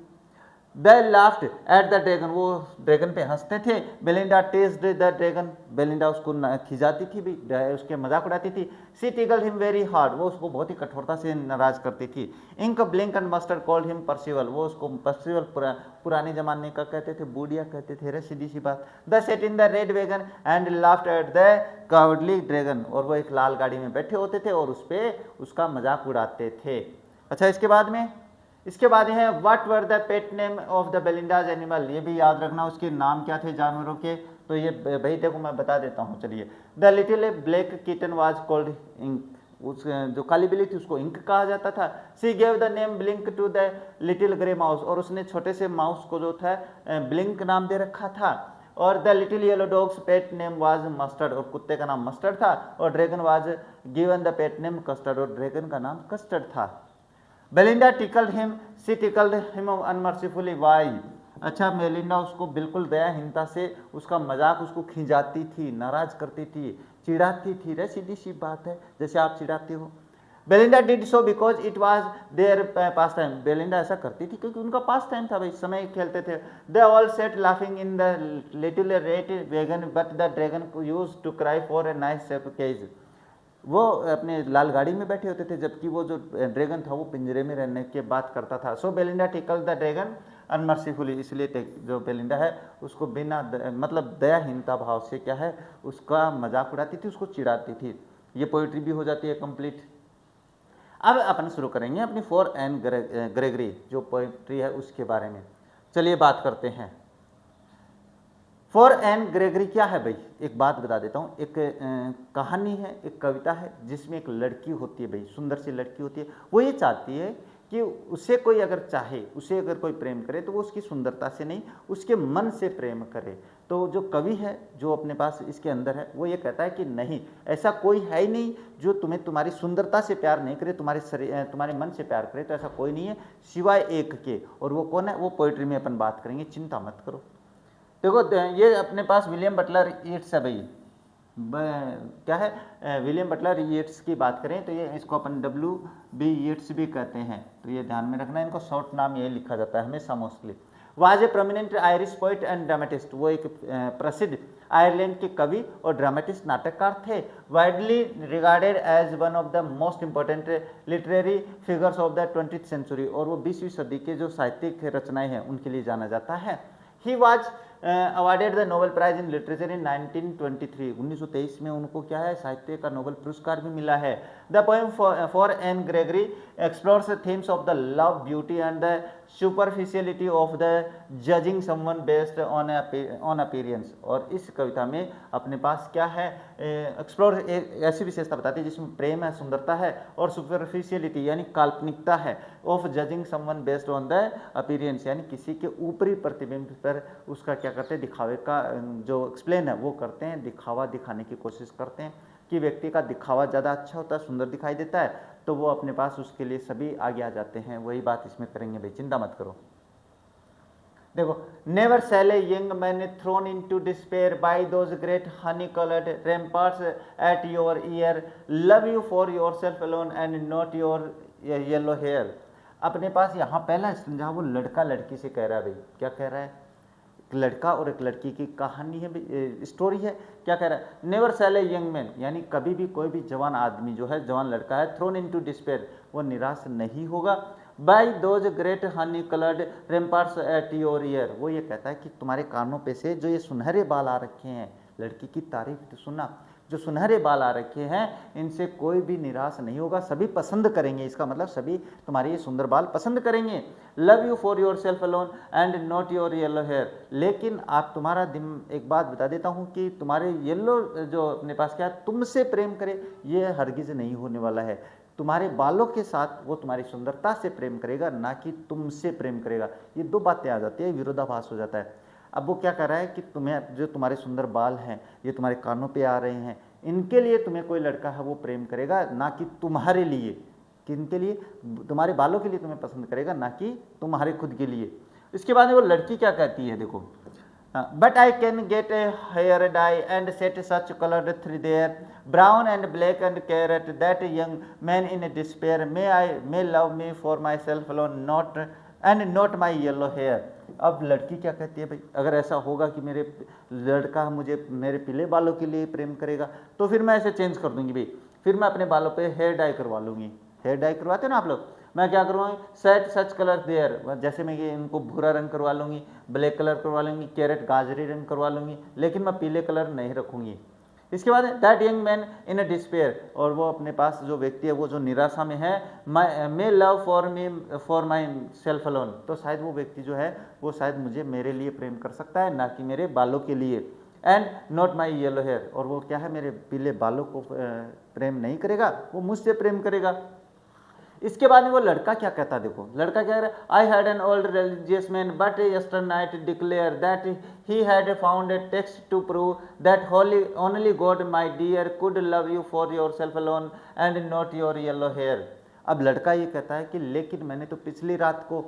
They laughed at the dragon, वो ड्रैगन पे हंसते थे। Belinda teased the dragon, Belinda उसको खिजाती थी भी, उसके मजाक उड़ाती थी। She tickled him very hard, वो उसको बहुत ही कठोरता से नाराज करती थी। Ink Blink and Mustard called him Percival, वो उसको परसिवल पुराने जमाने का कहते थे, बूढ़िया कहते थे, रे सीधी सी बात। The set in the red wagon and laughed at the cowardly dragon, और वो एक लाल गाड़ी में बैठे होते थे और उस पर उसका मजाक उड़ाते थे। अच्छा इसके बाद है what were the pet name of the Belinda's animal, ये भी याद रखना उसके नाम क्या थे जानवरों के। तो ये भाई देखो मैं बता देता हूँ, चलिए। The little black kitten was called Ink, उस जो काली बिल्ली थी उसको इंक कहा जाता था। She gave the name Blink to the little grey mouse, और उसने छोटे से माउस को जो था ब्लिंक नाम दे रखा था। और the little yellow dogs pet name was mustard, और कुत्ते का नाम मस्टर्ड था। और dragon was given the pet name custard, और ड्रैगन का नाम कस्टर्ड था। Belinda tickled him, she tickled him अनमर्सीफुली Y, अच्छा बेलिंडा उसको बिल्कुल दयाहीनता से उसका मजाक उसको खिंचाती थी, नाराज करती थी, चिढ़ाती थी, रे सीधी सी बात है जैसे आप चिढ़ाते हो। Belinda did so because it was their pastime, Belinda ऐसा करती थी क्योंकि उनका पास टाइम था भाई, समय खेलते थे। They all sat laughing in the little red wagon but the dragon used to cry for a nice safe cage, वो अपने लाल गाड़ी में बैठे होते थे जबकि वो जो ड्रैगन था वो पिंजरे में रहने की बात करता था। सो बेलिंडा टिकल द ड्रैगन अनमर्सीफुली, इसलिए जो बेलिंडा है उसको बिना मतलब दयाहीनता भाव से क्या है उसका मजाक उड़ाती थी, उसको चिढ़ाती थी। ये पोइट्री भी हो जाती है कंप्लीट। अब अपन शुरू करेंगे अपनी फॉर एन ग्रेगरी जो पोइट्री है उसके बारे में। चलिए बात करते हैं। फॉर एन ग्रेगरी क्या है भाई, एक बात बता देता हूँ। एक कहानी है, एक कविता है जिसमें एक लड़की होती है भाई, सुंदर सी लड़की होती है। वो ये चाहती है कि उसे कोई अगर चाहे, उसे अगर कोई प्रेम करे तो वो उसकी सुंदरता से नहीं उसके मन से प्रेम करे। तो जो कवि है जो अपने पास इसके अंदर है वो ये कहता है कि नहीं, ऐसा कोई है ही नहीं जो तुम्हें तुम्हारी सुंदरता से प्यार नहीं करे, तुम्हारे मन से प्यार करे, तो ऐसा कोई नहीं है सिवाय एक के। और वो कौन है, वो पोइट्री में अपन बात करेंगे, चिंता मत करो। देखो ये अपने पास विलियम बटलर येट्स है भाई, क्या है विलियम बटलर येट्स की बात करें तो ये इसको अपन W.B. येट्स भी कहते हैं, तो ये ध्यान में रखना, इनको शॉर्ट नाम यही लिखा जाता है हमेशा mostly. Was a prominent Irish poet and dramatist, वो एक प्रसिद्ध आयरलैंड के कवि और ड्रामेटिस्ट नाटककार थे। Widely regarded as one of the most important literary figures of the 20th century, और वो 20वीं सदी के जो साहित्यिक रचनाएं हैं उनके लिए जाना जाता है। He was awarded the Nobel Prize in literature in 1923। 1923 में उनको क्या है, साहित्य का नोबेल पुरस्कार भी मिला है। The poem for Anne Gregory explores themes of the love, beauty and the superficiality of the judging someone based on appearance. और इस कविता में अपने पास क्या है, एक्सप्लोर ऐसी विशेषता बताती है जिसमें प्रेम है, सुंदरता है, और सुपरफिशियलिटी यानी काल्पनिकता है, of judging someone based on the appearance यानी किसी के ऊपरी प्रतिबिंब पर उसका क्या करते हैं, दिखावे का जो एक्सप्लेन है वो करते हैं, दिखावा दिखाने की कोशिश करते हैं कि व्यक्ति का दिखावा ज़्यादा अच्छा होता है, सुंदर दिखाई देता है, तो वो अपने पास उसके लिए सभी आगे आ जाते हैं। वही बात इसमें करेंगे भाई, चिंता मत करो। देखो, never shall a young man thrown into despair by those great honey coloured ramparts at your ear love you for yourself alone and not your yellow hair. अपने पास यहाँ पहला जहाँ वो लड़का लड़की से कह रहा है भाई, क्या कह रहा है, एक लड़का और एक लड़की की कहानी है, स्टोरी है। क्या कह रहा है, never shall a young man यानी कभी भी कोई भी जवान आदमी जो है, जवान लड़का है, थ्रोन इनटू डिस्पेयर वो निराश नहीं होगा, by those great honey coloured ramparts at your ear वो ये कहता है कि तुम्हारे कानों पे से जो ये सुनहरे बाल आ रखे हैं, लड़की की तारीफ तो सुना, जो सुनहरे बाल आ रखे हैं इनसे कोई भी निराश नहीं होगा, सभी पसंद करेंगे, इसका मतलब सभी तुम्हारे ये सुंदर बाल पसंद करेंगे। Love you for your self alone and not your yellow hair. लेकिन आप तुम्हारा दिन, एक बात बता देता हूँ कि तुम्हारे येलो जो अपने पास क्या है, तुमसे प्रेम करे, ये हरगिज नहीं होने वाला है। तुम्हारे बालों के साथ वो तुम्हारी सुंदरता से प्रेम करेगा, ना कि तुमसे प्रेम करेगा। ये दो बातें आ जाती है, विरोधाभास हो जाता है। अब वो क्या कर रहा है कि तुम्हें जो तुम्हारे सुंदर बाल हैं, ये तुम्हारे कानों पे आ रहे हैं, इनके लिए तुम्हें कोई लड़का है वो प्रेम करेगा, ना कि तुम्हारे लिए। किनके लिए, तुम्हारे बालों के लिए तुम्हें पसंद करेगा, ना कि तुम्हारे खुद के लिए। इसके बाद वो लड़की क्या कहती है, देखो, but I can get a hair dye and set such coloured three there brown and black and carrot that young man in despair may love me for my self alone not and not my yellow hair. अब लड़की क्या कहती है, भाई अगर ऐसा होगा कि मेरे लड़का मुझे मेरे पीले बालों के लिए प्रेम करेगा तो फिर मैं ऐसे चेंज कर दूंगी भाई, फिर मैं अपने बालों पे हेयर डाई करवा लूँगी। हेयर डाई करवाते हो ना आप लोग, मैं क्या करूँगी, सेट सच कलर देयर, जैसे मैं ये इनको भूरा रंग करवा लूँगी, ब्लैक कलर करवा लूँगी, कैरेट गाजरी रंग करवा लूँगी, लेकिन मैं पीले कलर नहीं रखूँगी। इसके बाद that young man in a despair, और वो अपने पास जो व्यक्ति है वो जो निराशा में है, मे love for my self alone, तो शायद वो व्यक्ति जो है वो शायद मुझे मेरे लिए प्रेम कर सकता है, ना कि मेरे बालों के लिए, and not my yellow hair, और वो क्या है, मेरे पीले बालों को प्रेम नहीं करेगा, वो मुझसे प्रेम करेगा। इसके बाद में वो लड़का क्या कहता है, देखो लड़का क्या कह रहा है, I had an old religious man but yesternight declare that he had found a text to prove that holy only God my dear could love you for your self alone and not your yellow hair. अब लड़का ये कहता है कि लेकिन मैंने तो पिछली रात को,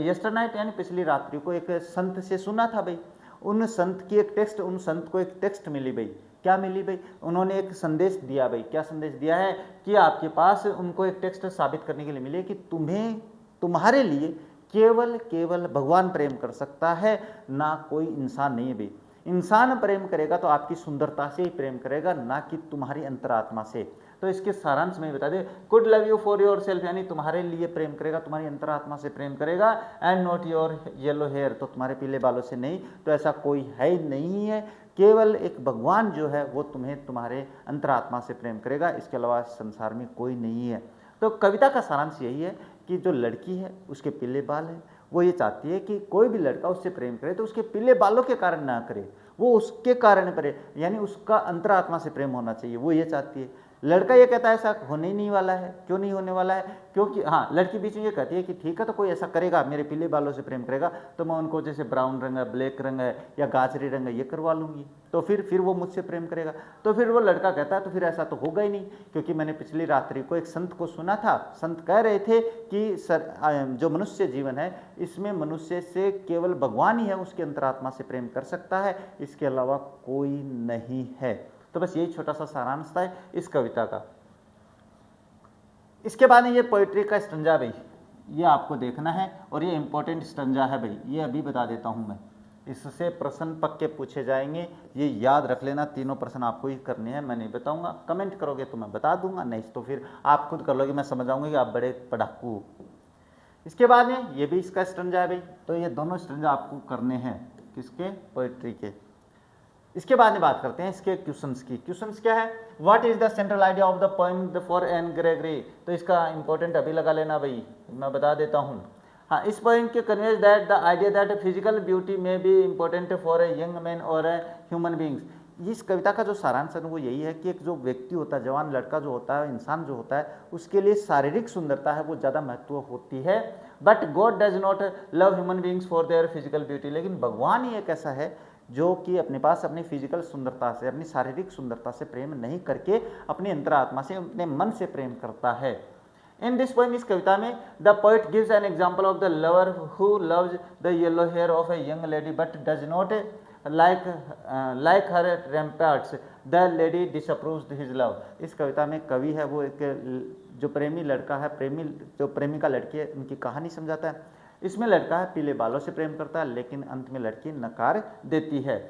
यस्टर नाइट यानी पिछली रात्रि को, एक संत से सुना था भाई, उन संत की एक टेक्स्ट, उन संत को एक टेक्स्ट मिली भाई, क्या मिली भाई, उन्होंने एक संदेश दिया भाई। क्या संदेश दिया है कि आपके पास उनको एक टेक्स्ट साबित करने के लिए मिले कि तुम्हें, तुम्हारे लिए केवल केवल भगवान प्रेम कर सकता है, ना कोई इंसान नहीं है भाई। इंसान प्रेम करेगा तो आपकी सुंदरता से ही प्रेम करेगा, ना कि तुम्हारी अंतरात्मा से। तो इसके सारांश में बता दे, could love you for your self यानी तुम्हारे लिए प्रेम करेगा, तुम्हारी अंतरात्मा से प्रेम करेगा, and not your yellow hair, तो तुम्हारे पीले बालों से नहीं। तो ऐसा कोई है ही नहीं है, केवल एक भगवान जो है वो तुम्हें तुम्हारे अंतरात्मा से प्रेम करेगा, इसके अलावा संसार में कोई नहीं है। तो कविता का सारांश यही है कि जो लड़की है उसके पीले बाल हैं, वो ये चाहती है कि कोई भी लड़का उससे प्रेम करे तो उसके पीले बालों के कारण ना करे, वो उसके कारण करे, यानी उसका अंतरात्मा से प्रेम होना चाहिए, वो ये चाहती है। लड़का ये कहता है ऐसा होने ही नहीं वाला है। क्यों नहीं होने वाला है? क्योंकि हाँ, लड़की बीच में ये कहती है कि ठीक है, तो कोई ऐसा करेगा, मेरे पीले बालों से प्रेम करेगा, तो मैं उनको जैसे ब्राउन रंग है, ब्लैक रंग है या गाजरी रंग है ये करवा लूँगी, तो फिर वो मुझसे प्रेम करेगा। तो फिर वो लड़का कहता है तो फिर ऐसा तो होगा ही नहीं, क्योंकि मैंने पिछली रात्रि को एक संत को सुना था, संत कह रहे थे कि जो मनुष्य जीवन है इसमें मनुष्य से केवल भगवान ही है उसके अंतरात्मा से प्रेम कर सकता है, इसके अलावा कोई नहीं है। तो बस यही छोटा सा सारांश था इस कविता का। इसके बाद ये पोइट्री का स्टंजा भाई, ये आपको देखना है और ये इंपॉर्टेंट स्टंजा है भाई, ये अभी बता देता हूँ मैं। इससे प्रश्न पक्के पूछे जाएंगे, ये याद रख लेना, तीनों प्रश्न आपको ही करने हैं, मैं नहीं बताऊंगा। कमेंट करोगे तो मैं बता दूंगा, नहीं तो फिर आप खुद कर लोगे, मैं समझ आऊंगा कि आप बड़े पढ़ाकू। इसके बाद में ये भी इसका स्टंजा है भाई, तो ये दोनों स्टंजा आपको करने हैं। किसके? पोइट्री के। इसके बाद में बात करते हैं इसके क्वेश्चंस की। क्वेश्चंस क्या है? What is the central idea of the poem for Anne Gregory? तो इसका इंपॉर्टेंट अभी लगा लेना भाई, मैं बता देता हूँ। हाँ, इस पोएम के conveys that the idea that physical beauty may be important for a young man और ए ह्यूमन बींग्स। इस कविता का जो सारांश है वो यही है कि एक जो व्यक्ति होता है, जवान लड़का जो होता है, इंसान जो होता है, उसके लिए शारीरिक सुंदरता है वो ज़्यादा महत्व होती है। But God does not love human beings for their physical beauty. लेकिन भगवान ही एक ऐसा है जो कि अपने पास अपनी फिजिकल सुंदरता से, अपनी शारीरिक सुंदरता से प्रेम नहीं करके अपनी अंतरात्मा से, अपने मन से प्रेम करता है। इन दिस पोएम, इस कविता में the poet gives an example of the lover who loves the yellow hair of a young lady but does not like her ramparts, the lady disapproves his love। इस कविता में कवि है वो एक जो प्रेमी लड़का है, जो प्रेमिका लड़की है, उनकी कहानी समझाता है। इसमें लड़का है पीले बालों से प्रेम करता है, लेकिन अंत में लड़की नकार देती है।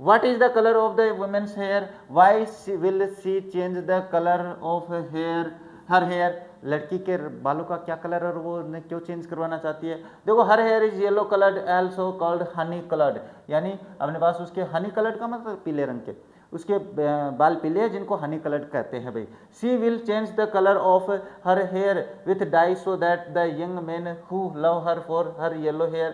What is the color of the woman's hair? Why will she change the color of her hair? लड़की के बालों का क्या कलर और वो क्यों चेंज करवाना चाहती है? देखो, her here is yellow coloured, also called Honey coloured, यानी अपने पास उसके हनी कलर्ड का मतलब पीले रंग के, उसके बाल पीले हैं जिनको हनी कलर्ड कहते हैं भाई। She will change the colour of her hair with dye so that the young man who love her for her yellow hair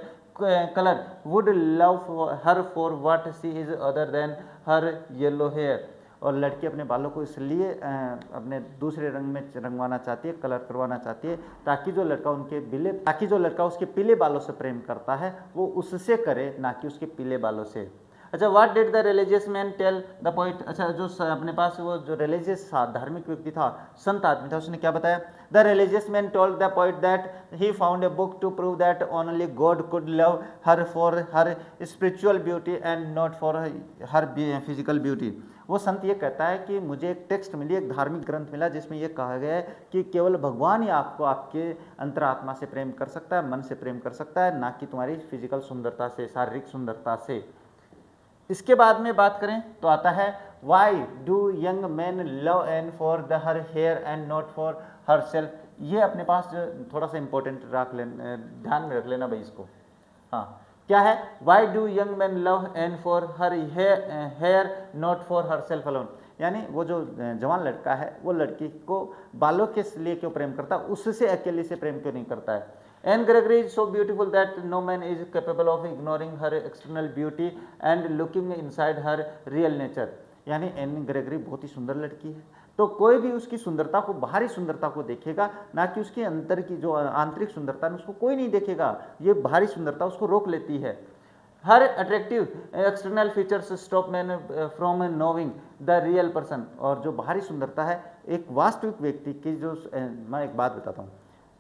colour would love her for what she is other than her yellow hair. और लड़की अपने बालों को इसलिए अपने दूसरे रंग में रंगवाना चाहती है, कलर करवाना चाहती है, ताकि जो लड़का उसके पीले बालों से प्रेम करता है वो उससे करे, ना कि उसके पीले बालों से। अच्छा, what did the religious man tell the poet? अच्छा, जो अपने पास वो जो रिलीजियस धार्मिक व्यक्ति था, संत आदमी था, उसने क्या बताया? The religious man told the poet that he found a book to prove that only God could love her for her spiritual beauty and not for her physical beauty. वो संत ये कहता है कि मुझे एक टेक्स्ट मिली, एक धार्मिक ग्रंथ मिला जिसमें ये कहा गया है कि केवल भगवान ही आपको आपके अंतरात्मा से प्रेम कर सकता है, मन से प्रेम कर सकता है, ना कि तुम्हारी फिजिकल सुंदरता से, शारीरिक सुंदरता से। इसके बाद में बात करें तो आता है why do young man love Anne for the her hair and not for her self. ये अपने पास थोड़ा सा इंपॉर्टेंट रख लेना, ध्यान में रख लेना भाई इसको। हाँ, क्या है? Why do young man love Anne for her hair not for her self alone. यानी वो जो जवान लड़का है वो लड़की को बालों के लिए क्यों प्रेम करता है, उससे अकेले से प्रेम क्यों नहीं करता है? Anne Gregory is so beautiful that no man is capable of ignoring her external beauty and looking inside her real nature। यानी एन ग्रेगरी बहुत ही सुंदर लड़की है, तो कोई भी उसकी सुंदरता को, बाहरी सुंदरता को देखेगा, ना कि उसके अंतर की जो आंतरिक सुंदरता है उसको कोई नहीं देखेगा। ये बाहरी सुंदरता उसको रोक लेती है। Her attractive external features stop man from knowing the real person. और जो बाहरी सुंदरता है एक वास्तविक व्यक्ति की, जो मैं एक बात बताता हूँ,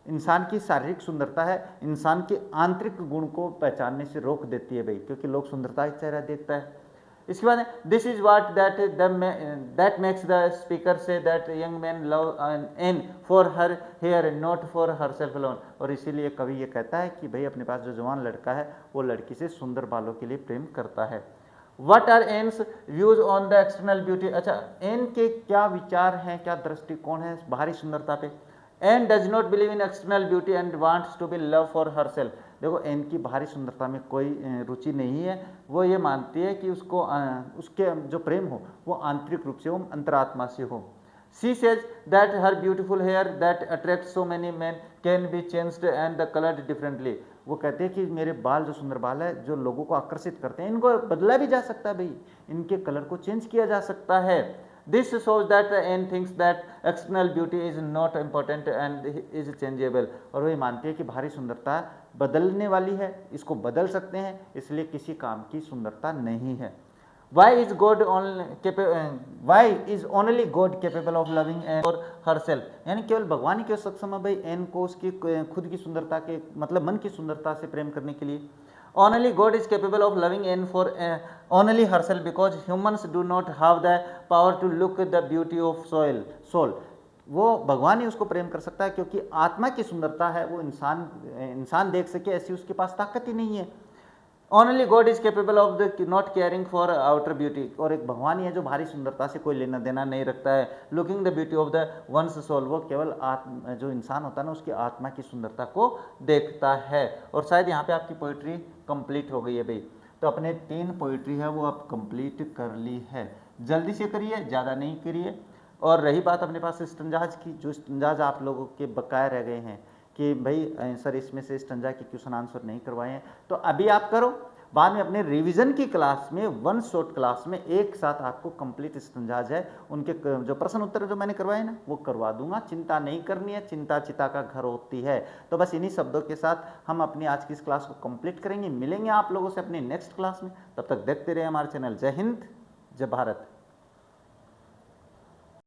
इंसान की शारीरिक सुंदरता है इंसान के आंतरिक गुण को पहचानने से रोक देती है भाई, क्योंकि लोग सुंदरता का चेहरा देखता है। इसके बाद this is what that makes the speaker say that young man love Anne for her hair not for her self alone. और इसीलिए कवि ये कहता है कि भाई अपने पास जो जवान लड़का है वो लड़की से सुंदर बालों के लिए प्रेम करता है। What are Anne's views on the external beauty? अच्छा, एन के क्या विचार हैं, क्या दृष्टिकोण है बाहरी सुंदरता पे? Anne does not believe in external beauty and wants to be love for her self. देखो, एन की बाहरी सुंदरता में कोई रुचि नहीं है, वो ये मानती है कि उसको उसके जो प्रेम हो वो आंतरिक रूप से हो, अंतरात्मा से हो। She says that her beautiful hair that attract so many man can be changed and the coloured differently. वो कहते हैं कि मेरे बाल, जो सुंदर बाल है, जो लोगों को आकर्षित करते हैं, इनको बदला भी जा सकता है भाई, इनके कलर को चेंज किया जा सकता है। This shows that Anne thinks that external beauty is not important and is changeable। और वही मानती है कि बाहरी सुंदरता बदलने वाली है, इसको बदल सकते हैं, इसलिए किसी काम की सुंदरता नहीं है। Why is only God capable of loving Anne for herself? यानी केवल भगवान ही क्यों सक्षम है भाई एन को उसकी खुद की सुंदरता के, मतलब मन की सुंदरता से प्रेम करने के लिए? Only God is capable of loving Anne for only herself because humans do not have the power to look at the beauty of soul। वो भगवान ही उसको प्रेम कर सकता है, क्योंकि आत्मा की सुंदरता है वो इंसान देख सके ऐसी उसके पास ताकत ही नहीं है। Only God is capable of the not caring for outer beauty। और एक भगवान ही है जो बाहरी सुंदरता से कोई लेना देना नहीं रखता है। Looking the beauty of the one's soul, वो केवल जो इंसान होता है ना उसकी आत्मा की सुंदरता को देखता है। और शायद यहाँ पे आपकी पोइट्री कंप्लीट हो गई है भाई। तो अपने 3 पोइट्री है वो आप कंप्लीट कर ली है। जल्दी से करिए, ज़्यादा नहीं करिए। और रही बात अपने पास स्टंजाज की, जो स्टंजाज आप लोगों के बकाया रह गए हैं कि भाई सर इसमें से स्टंजा के क्वेश्चन आंसर नहीं करवाए हैं, तो अभी आप करो, बाद में अपने रिवीजन की क्लास में, वन शॉट क्लास में एक साथ आपको कंप्लीट स्टंजाज है उनके जो प्रश्न उत्तर जो मैंने करवाए ना वो करवा दूंगा। चिंता नहीं करनी है, चिंता चिता का घर होती है। तो बस इन्हीं शब्दों के साथ हम अपनी आज की इस क्लास को कंप्लीट करेंगे। मिलेंगे आप लोगों से अपनी नेक्स्ट क्लास में, तब तक देखते रहे हमारे चैनल। जय हिंद, जय भारत।